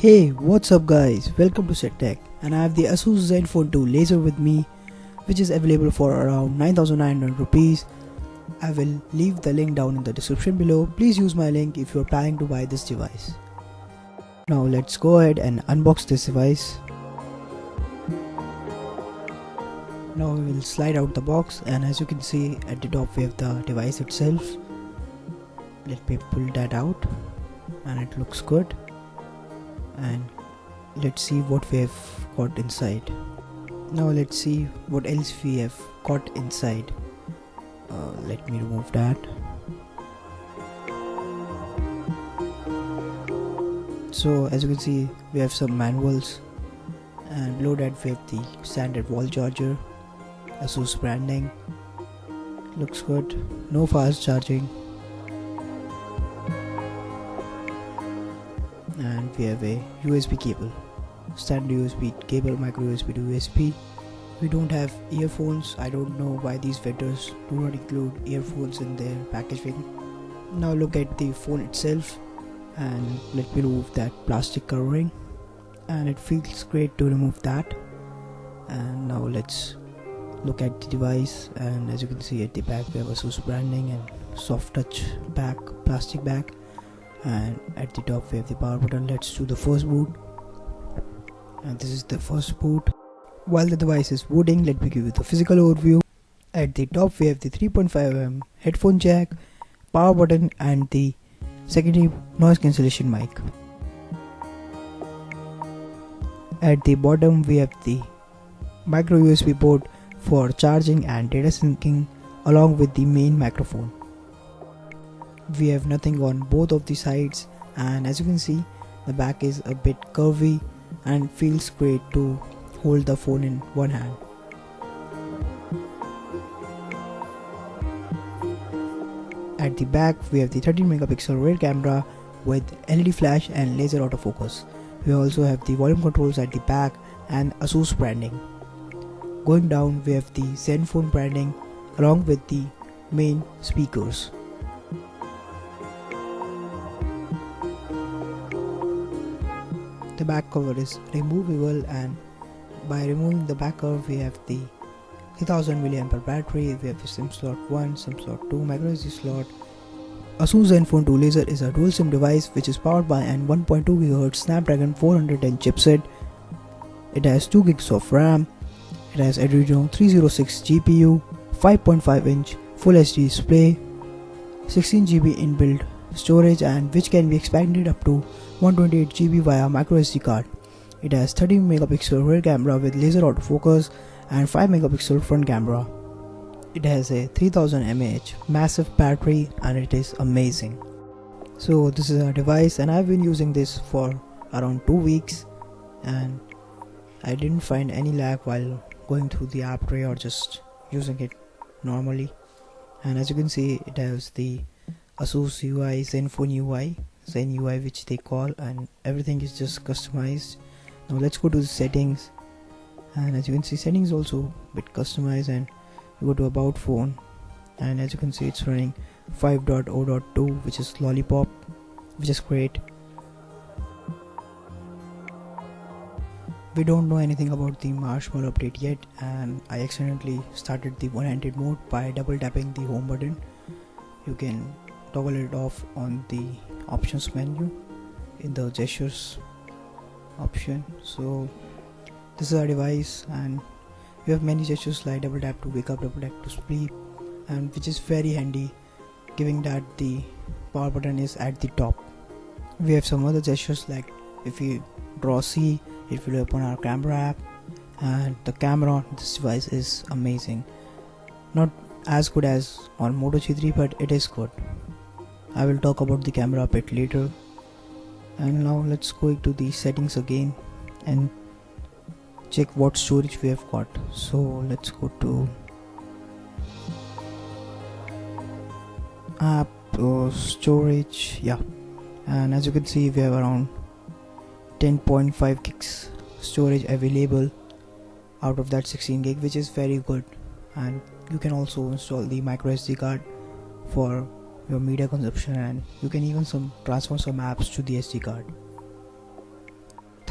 Hey, what's up guys? Welcome to Set Tech, and I have the Asus Zenfone 2 laser with me, which is available for around 9900 rupees. I will leave the link down in the description below. Please use my link if you are planning to buy this device. Now let's go ahead and unbox this device. Now we will slide out the box, and as you can see at the top we have the device itself. Let me pull that out, and it looks good. And let's see what we have got inside. Now let's see what else we have got inside. Let me remove that. So as you can see, we have some manuals, and below that we have the standard wall charger, Asus branding. Looks good. No fast charging. And we have a USB cable, standard USB cable, micro USB to USB. We don't have earphones. I don't know why these vendors do not include earphones in their packaging. Now look at the phone itself, and let me remove that plastic covering, and it feels great to remove that. And now let's look at the device, and as you can see at the back we have Asus branding and soft touch back, plastic back. And at the top we have the power button. Let's do the first boot, and this is the first boot. While the device is booting, let me give you the physical overview. At the top we have the 3.5mm headphone jack, power button, and the secondary noise cancellation mic. At the bottom we have the micro USB port for charging and data syncing, along with the main microphone. We have nothing on both of the sides, and as you can see the back is a bit curvy and feels great to hold the phone in one hand. At the back we have the 13 megapixel rear camera with LED flash and laser autofocus. We also have the volume controls at the back and Asus branding. Going down we have the Zenfone branding along with the main speakers. The back cover is removable, and by removing the back cover we have the 3000 mAh battery. We have the SIM slot 1, SIM slot 2, micro SD slot. Asus Zenfone 2 laser is a dual SIM device which is powered by an 1.2 GHz Snapdragon 410 chipset. It has 2 GB of RAM. It has Adreno 306 GPU, 5.5-inch Full HD display, 16 GB inbuilt storage, and which can be expanded up to 128 GB via micro SD card. It has 13 megapixel rear camera with laser autofocus and 5 megapixel front camera. It has a 3000 mAh massive battery, and it is amazing. So this is our device, and I've been using this for around 2 weeks, and I didn't find any lag while going through the app tray or just using it normally. And as you can see, it has the Asus UI, Zenfone UI, Zen UI which they call, and everything is just customized. Now let's go to the settings, and as you can see settings also a bit customized, and you go to about phone, and as you can see it's running 5.0.2 which is lollipop, which is great. We don't know anything about the marshmallow update yet, and I accidentally started the one-handed mode by double tapping the home button. You can toggle it off on the options menu in the gestures option. So this is our device, and we have many gestures like double tap to wake up, double tap to sleep, and which is very handy given that the power button is at the top. We have some other gestures like if you draw C, it will open our camera app, and the camera on this device is amazing. Not as good as on Moto G3, but it is good. I will talk about the camera a bit later. And now let's go to the settings again and check what storage we have got. So let's go to app or storage, yeah, and as you can see we have around 10.5 gigs storage available out of that 16 gig, which is very good. And you can also install the micro SD card for your media consumption, and you can even transfer some apps to the SD card.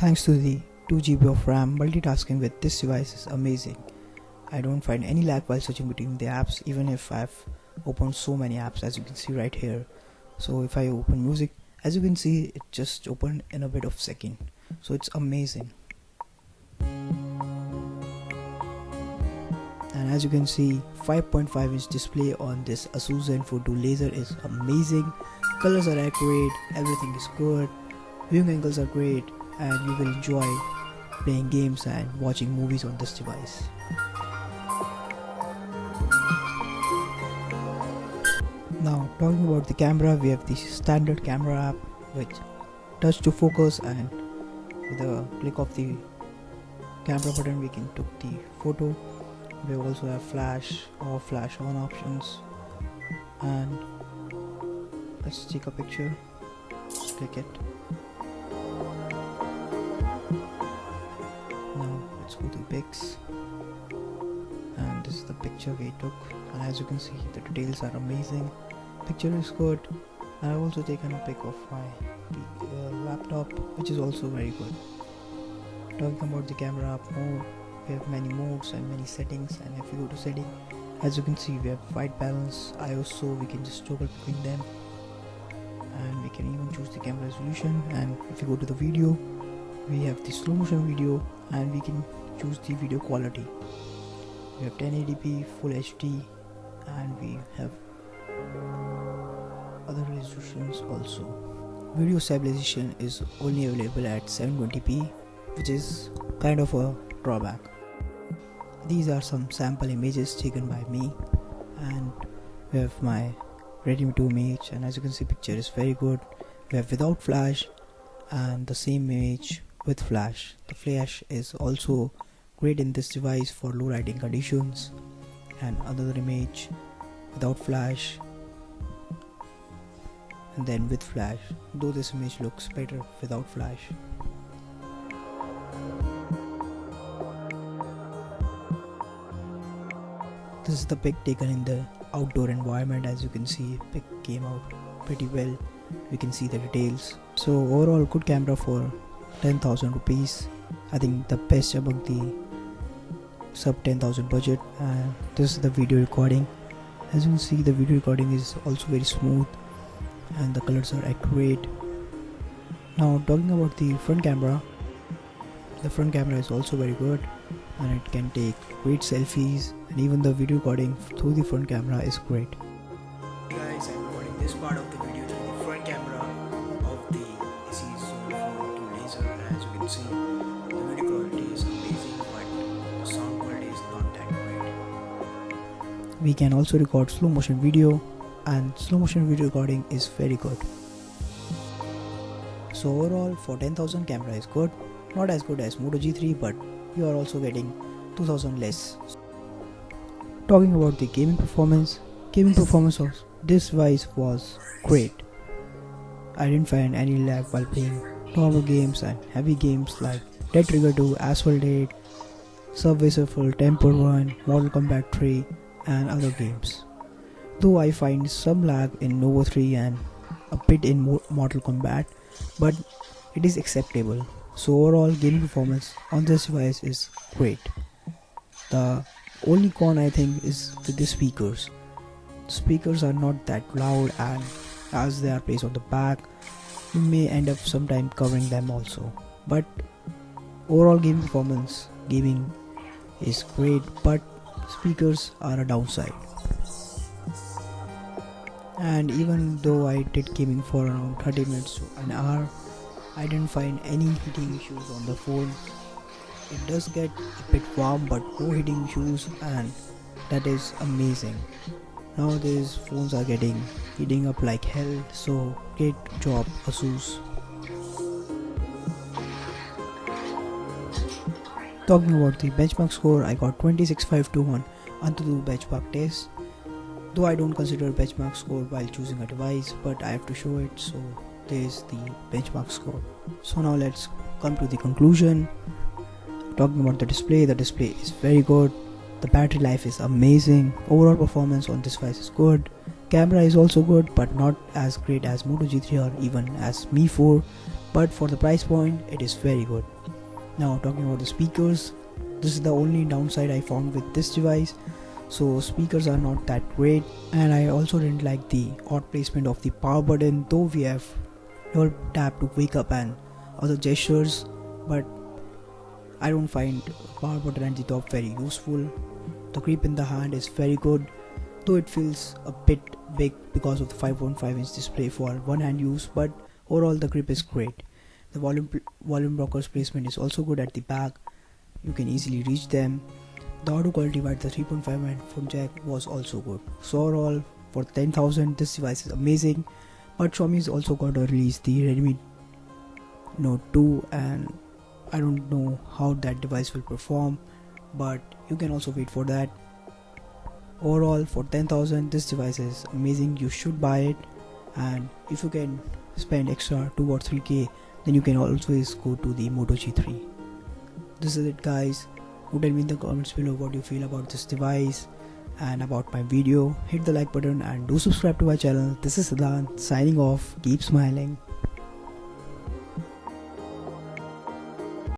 Thanks to the 2 GB of RAM, multitasking with this device is amazing. I don't find any lag while switching between the apps, even if I've opened so many apps, as you can see right here. So if I open music, as you can see, it just opened in a bit of second. So it's amazing. And as you can see, 5.5-inch display on this Asus Zenfone 2 laser is amazing. Colors are accurate, everything is good, viewing angles are great, and you will enjoy playing games and watching movies on this device. Now talking about the camera, we have the standard camera app which touch to focus, and with a click of the camera button we can take the photo. We also have flash or flash on options, and let's take a picture. Just click it. Now let's go to pics, and this is the picture we took, and as you can see the details are amazing. Picture is good, and I've also taken a pic of my laptop, which is also very good. Talking about the camera app mode, we have many modes and many settings, and if you go to setting, as you can see we have white balance, ISO, we can just toggle between them, and we can even choose the camera resolution. And if you go to the video, we have the slow motion video, and we can choose the video quality. We have 1080p, full HD, and we have other resolutions also. Video stabilization is only available at 720p, which is kind of a drawback. These are some sample images taken by me, and we have my Redmi 2 image, and as you can see picture is very good. We have without flash and the same image with flash. The flash is also great in this device for low lighting conditions, and another image without flash and then with flash, though this image looks better without flash. This is the pic taken in the outdoor environment. As you can see, pic came out pretty well. We can see the details. So overall good camera for 10,000 rupees. I think the best among the sub 10,000 budget. And this is the video recording. As you can see, the video recording is also very smooth and the colors are accurate. Now talking about the front camera, the front camera is also very good, and it can take great selfies, and even the video recording through the front camera is great. Guys, I'm recording this part of the video through the front camera of the Asus Zenfone 2 laser, and as you can see the video quality is amazing, but the sound quality is not that great. We can also record slow motion video, and slow motion video recording is very good. So overall for 10,000 camera is good, not as good as Moto G3, but you are also getting 2,000 less. Talking about the gaming performance of this device was great. I didn't find any lag while playing normal games and heavy games like Dead Trigger 2, Asphalt 8, Subway Surfer, Temple Run, Mortal Kombat 3 and other games. Though I find some lag in Nova 3 and a bit in Mortal Kombat, but it is acceptable. So overall gaming performance on this device is great. The only con I think is with the speakers. The speakers are not that loud, and as they are placed on the back, you may end up sometime covering them also. But overall gaming performance, gaming is great, but speakers are a downside. And even though I did gaming for around 30 minutes to an hour, I didn't find any heating issues on the phone. It does get a bit warm, but no heating issues, and that is amazing. Nowadays phones are heating up like hell, so great job Asus. Talking about the benchmark score, I got 26,521 on Antutu benchmark test. Though I don't consider benchmark score while choosing a device, but I have to show it, so there is the benchmark score. So now let's come to the conclusion. Talking about the display is very good. The battery life is amazing. Overall performance on this device is good. Camera is also good, but not as great as Moto G3 or even as Mi 4. but for the price point it is very good. Now talking about the speakers, this is the only downside I found with this device. So speakers are not that great, and I also didn't like the odd placement of the power button, though we have double tap to wake up and other gestures, but I don't find power button at the top very useful. The grip in the hand is very good, though it feels a bit big because of the 5.5-inch display for one hand use, but overall the grip is great. The volume rockers placement is also good at the back, you can easily reach them. The audio quality via the 3.5 headphone jack was also good. So overall, for 10,000 this device is amazing. But Xiaomi is also going to release the Redmi Note 2, and I don't know how that device will perform, but you can also wait for that. Overall, for 10,000 this device is amazing, you should buy it, and if you can spend extra 2 or 3k, then you can always go to the Moto G3. This is it guys. Do tell me in the comments below what you feel about this device and about my video. Hit the like button and do subscribe to my channel. This is Siddhant signing off. Keep smiling.